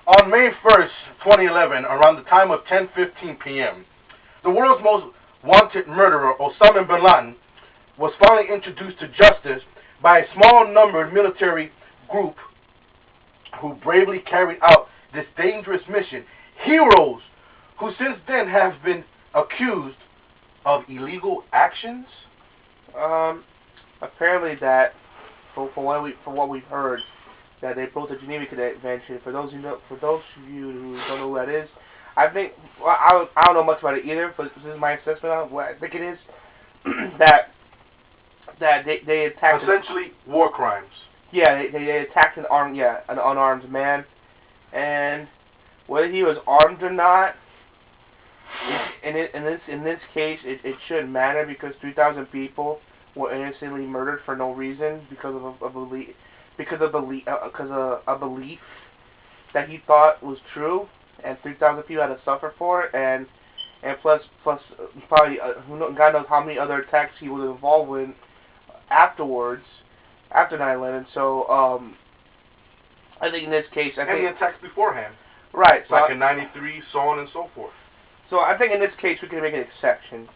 On May 1st, 2011, around the time of 10:15 p.m., the world's most wanted murderer, Osama bin Laden, was finally introduced to justice by a small-numbered military group who bravely carried out this dangerous mission. Heroes who since then have been accused of illegal actions. Apparently that, for what we've heard, that they broke the Geneva Convention. For those of you who don't know who that is, I think, well, I don't know much about it either, but this is my assessment on what I think it is. that they attacked essentially war crimes. Yeah, they attacked an unarmed man, and whether he was armed or not, in this case, it shouldn't matter because 3,000 people were innocently murdered for no reason because of a belief that he thought was true, and 3,000 people had to suffer for it, and plus probably God knows how many other attacks he was involved with afterwards, after 9/11. So I think in this case, and the attacks beforehand, right? So like in '93, so on and so forth. So I think in this case we can make an exception.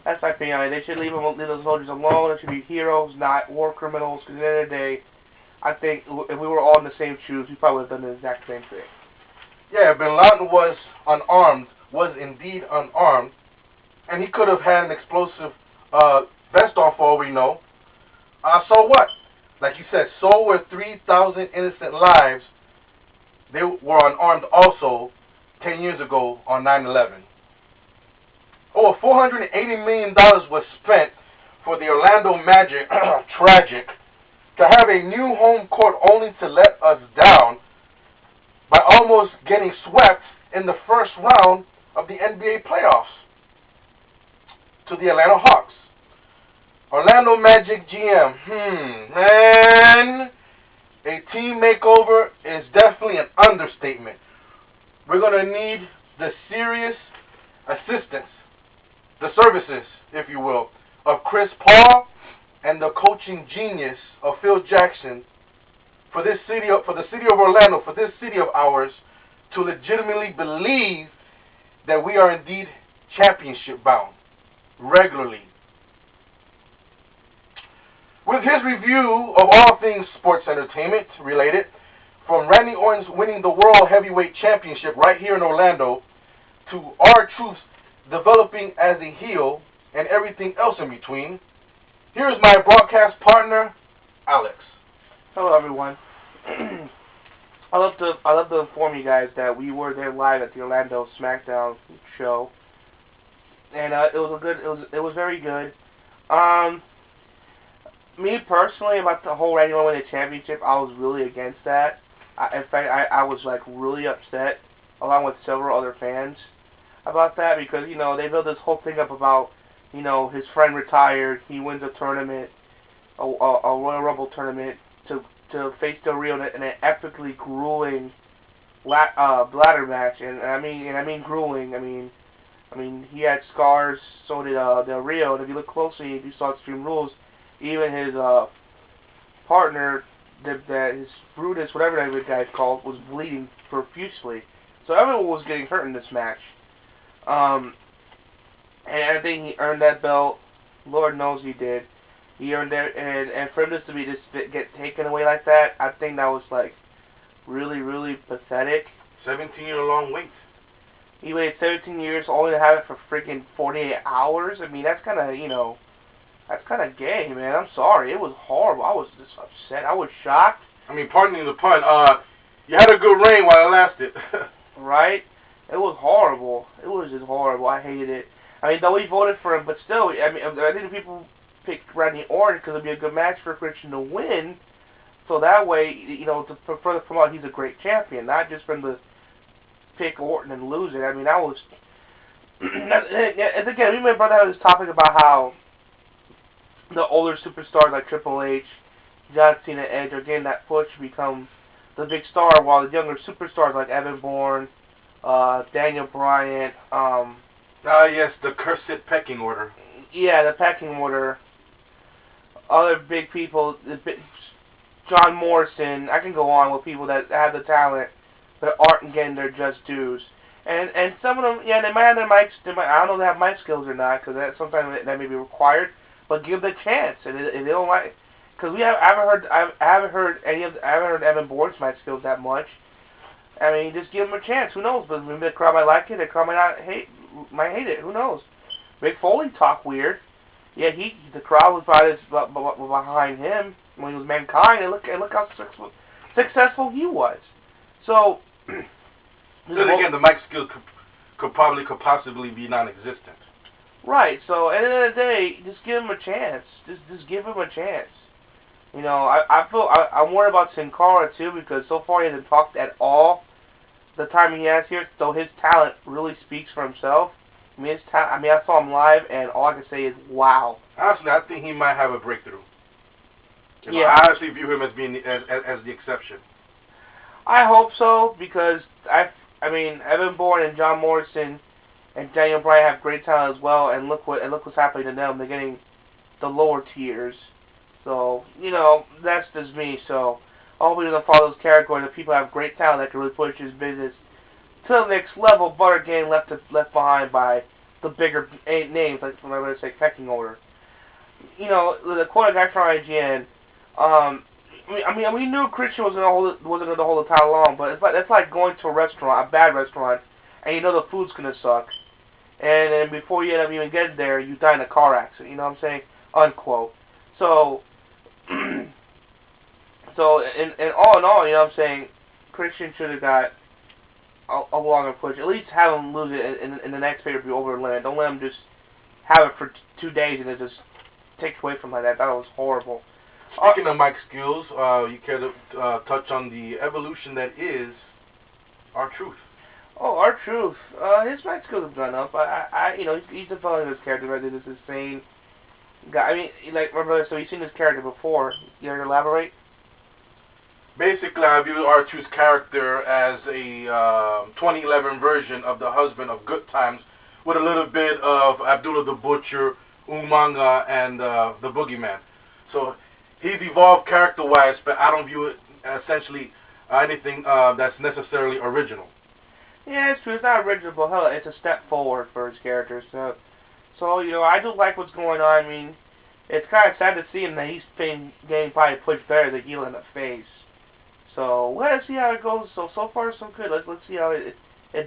That's my opinion. They should leave those soldiers alone. They should be heroes, not war criminals. Because at the end of the day, I think if we were all in the same shoes, we probably would have done the exact same thing. Yeah, Bin Laden was unarmed, was indeed unarmed, and he could have had an explosive vest on for all we know. So what? Like you said, so were 3,000 innocent lives. They were unarmed also 10 years ago on 9/11. Over $480 million was spent for the Orlando Magic, tragic, to have a new home court only to let us down by almost getting swept in the first round of the NBA playoffs to the Atlanta Hawks. Orlando Magic GM, man, a team makeover is definitely an understatement. We're going to need the serious assistance, the services, if you will, of Chris Paul and the coaching genius of Phil Jackson for the city of Orlando, for this city of ours, to legitimately believe that we are indeed championship bound regularly. With his review of all things sports entertainment related, from Randy Orton's winning the World Heavyweight Championship right here in Orlando, to R-Truth's developing as a heel, and everything else in between, here's my broadcast partner, Alex. Hello, everyone. I love to inform you guys that we were there live at the Orlando SmackDown show, and it was very good. Me personally, about the whole Randy Orton winning the championship, I was really against that. In fact, I was like really upset, along with several other fans, about that because they built this whole thing up about his friend retired, he wins a tournament, a Royal Rumble tournament to face Del Rio in an epically grueling ladder match, and I mean grueling. I mean he had scars, so did Del Rio, and if you look closely, if you saw Extreme Rules, even his partner, his Brutus, whatever that guy's called, was bleeding profusely. So everyone was getting hurt in this match. And I think he earned that belt. Lord knows he did. He earned it, and for him to get taken away like that, I think that was like really, really pathetic. 17-year-long wait. He waited 17 years only to have it for freaking 48 hours. I mean, that's kind of that's kind of gay, man. I'm sorry. It was horrible. I was just upset. I was shocked. I mean, pardon the pun. You had a good reign while it lasted. Right? It was horrible. It was just horrible. I hated it. I mean, though we voted for him, but still, I mean, I think the people picked Randy Orton because it'd be a good match for Christian to win. So that way, to further promote he's a great champion, not just for him to pick Orton and lose it. I mean, that was... and again, we remember that this topic about how the older superstars like Triple H, John Cena, Edge are getting that push to become the big star, while the younger superstars like Evan Bourne, Daniel Bryan, yes, the cursed pecking order. Yeah, the pecking order. Other big people, John Morrison. I can go on with people that have the talent, that aren't getting their just dues. And some of them, yeah, they might have their mics. I don't know if they have mic skills or not, because sometimes that may be required. But give them the chance, and if they don't like, because I haven't heard Evan Bourd's mic skills that much. I mean, just give them a chance. Who knows? But maybe the crowd might like it. The crowd might hate it. Who knows? Mick Foley talked weird. Yeah, the crowd was behind him when he was Mankind, and look how successful he was. So. Then again, the mic skills could possibly be non-existent. Right. So at the end of the day, just give him a chance. Just give him a chance. You know, I'm worried about Sin Cara too, because so far he hasn't talked at all. The time he has here, so his talent really speaks for himself. I mean, I saw him live, and all I can say is wow. Honestly, I think he might have a breakthrough. Yeah. I honestly view him as being as the exception. I hope so, because I mean, Evan Bourne and John Morrison and Daniel Bryan have great talent as well, and look what's happening to them. They're getting the lower tiers. So, you know, that's just me. So, I hope he doesn't follow this category that people have great talent that can really push his business to the next level, but are getting left behind by the bigger names, like I'm going to say pecking order. You know, the quote guy from IGN. I mean, we knew Christian wasn't going to hold the title long, but it's like going to a bad restaurant, and you know the food's going to suck, and then before you end up even getting there, you die in a car accident. You know what I'm saying? Unquote. So, so in all, you know what I'm saying, Christian should have got a longer push. At least have him lose it in the next pay-per-view over Atlanta. Don't let him just have it for 2 days and it just takes away from like that. That was horrible. Speaking of mic skills, you care to touch on the evolution that is R-Truth. Oh, R-Truth. His mic skills have gone up. You know, he's developing his character. Right? This is insane guy. I mean, like my brother. So you've seen this character before. You want to elaborate? Basically, I view R-Truth's character as a 2011 version of the husband of Good Times, with a little bit of Abdullah the Butcher, Umanga, and the Boogeyman. So he's evolved character-wise, but I don't view it essentially anything that's necessarily original. Yeah, it's true. It's not original, but hell, it's a step forward for his character. So you know, I do like what's going on. I mean, it's kind of sad to see him that he's getting probably pushed better than heel in the face. So let's see how it goes. So far so good. Let's see how it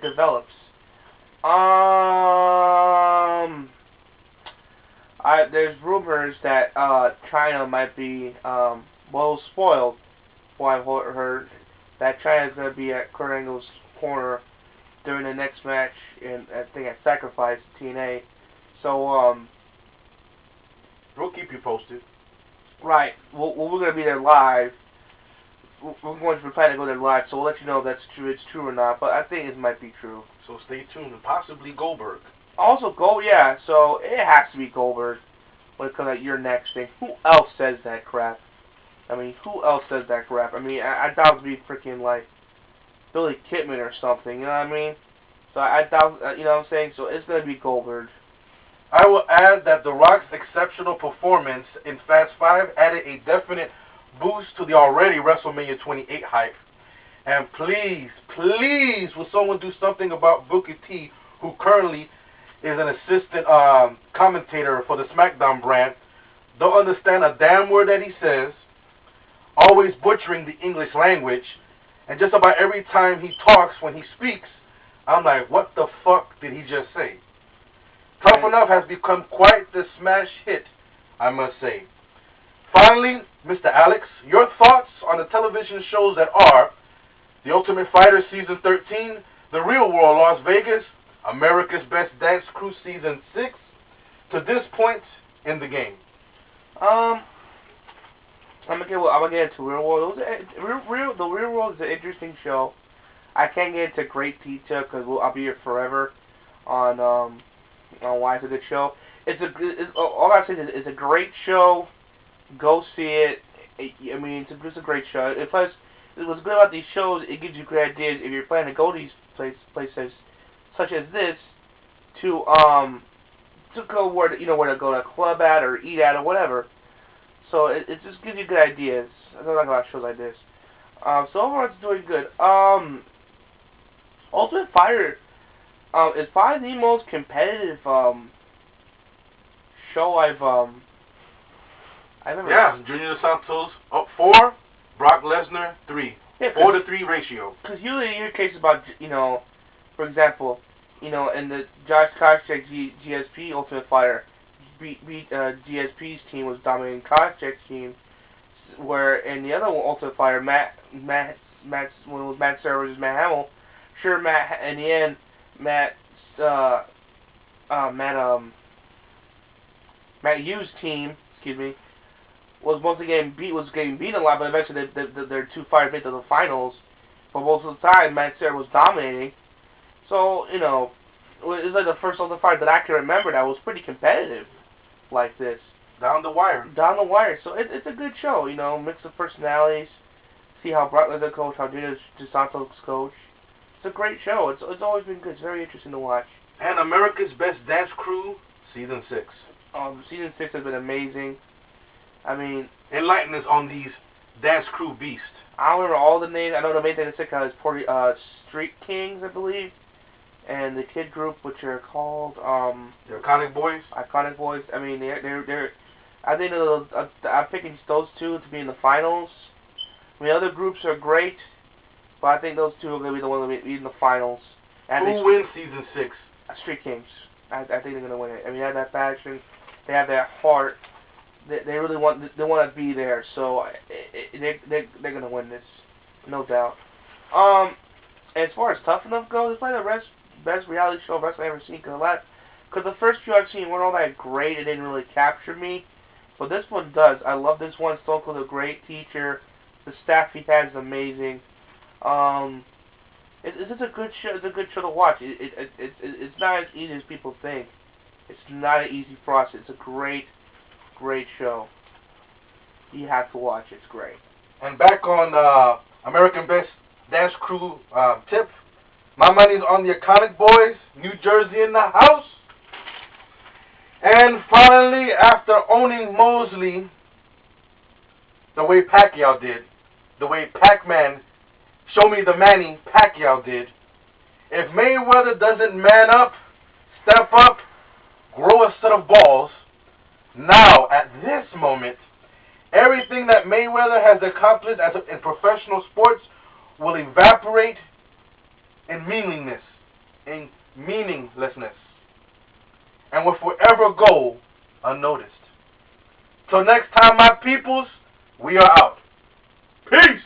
develops. There's rumors that China might be spoiled. What I've heard that China's gonna be at Kurt Angle's corner during the next match in I think at Sacrifice TNA. So We'll keep you posted. Right. We're gonna be there live. We're going to plan to go there live, so we'll let you know if that's true. It's true or not, but I think it might be true. So stay tuned, and possibly Goldberg. Also, yeah. So it has to be Goldberg when it comes to your next thing. Who else says that crap? I mean, who else says that crap? I mean, I doubt it'd be freaking like Billy Kidman or something. You know what I mean? So I doubt. You know what I'm saying? So it's gonna be Goldberg. I will add that The Rock's exceptional performance in Fast 5 added a definite boost to the already WrestleMania 28 hype. And please, will someone do something about Booker T, who currently is an assistant commentator for the SmackDown brand. Don't understand a damn word that he says, always butchering the English language, and just about every time he talks, when he speaks, I'm like, what the fuck did he just say? Tough Enough has become quite the smash hit, I must say. Finally, Mr. Alex, your thoughts on the television shows that are The Ultimate Fighter Season 13, The Real World Las Vegas, America's Best Dance Crew Season 6, to this point in the game. I'm gonna get into Real World. The Real World is an interesting show. I can't get into great detail because I'll be here forever on why it's a good show. All I say is it's a great show. Go see it. I mean, it's a great show. Plus, what's good about these shows, it gives you great ideas if you're planning to go to these places, such as this, to go where to go to a club at or eat at or whatever. So it just gives you good ideas. I don't like a lot of shows like this. So overall, it's doing good. Ultimate Fighter is probably the most competitive show I've ever. Yeah, Junior Dos Santos up 4, Brock Lesnar 3. Yeah, 4-3 ratio. Because usually you hear cases about, for example, in the Josh Koscheck GSP Ultimate Fighter, GSP's team was dominating Koscheck's team, where in the other Ultimate Fighter, when it was Matt Serra versus Matt Hamill, sure, in the end, Matt Hughes' team, was mostly getting beaten a lot, but eventually their two fighters made to the finals. But most of the time, Matt Serra was dominating. So, it was like the first Ultimate Fighter that I can remember that was pretty competitive like this. Down the wire. Down the wire. So it's a good show, mix of personalities. See how Brock Lesnar coach, how Junior Dos Santos coach. It's a great show. It's always been good. It's very interesting to watch. And America's Best Dance Crew, Season 6. Season 6 has been amazing. I mean, enlighten us on these dance crew beasts. I don't remember all the names. I know the main thing that's sick is Street Kings, I believe, and the kid group, which are called the Iconic Boys. Iconic Boys. I mean, they're. I think I'm picking those two to be in the finals. I mean, other groups are great, but I think those two are going to be the ones that be in the finals. And who wins Season 6? Street Kings. I think they're going to win it. I mean, they have that passion. They have that heart. They really want to be there, so they're gonna win this, no doubt. As far as Tough Enough goes, it's probably the best reality show wrestling I've ever seen. Cause the first few I've seen weren't all that great. It didn't really capture me, but this one does. I love this one. Stone Cold's a great teacher. The staff he has is amazing. It's just a good show. It's a good show to watch. It's not as easy as people think. It's not an easy process. It's a great show. You have to watch. It's great. And back on American Best Dance Crew tip, my money's on the Iconic Boys, New Jersey in the house. And finally, after owning Mosley the way Pacquiao did, the way Pac-Man, show me the Manny Pacquiao did, if Mayweather doesn't man up, step up, grow a set of balls, now, at this moment, everything that Mayweather has accomplished in professional sports will evaporate in meaninglessness, and will forever go unnoticed. Till next time, my peoples, we are out. Peace!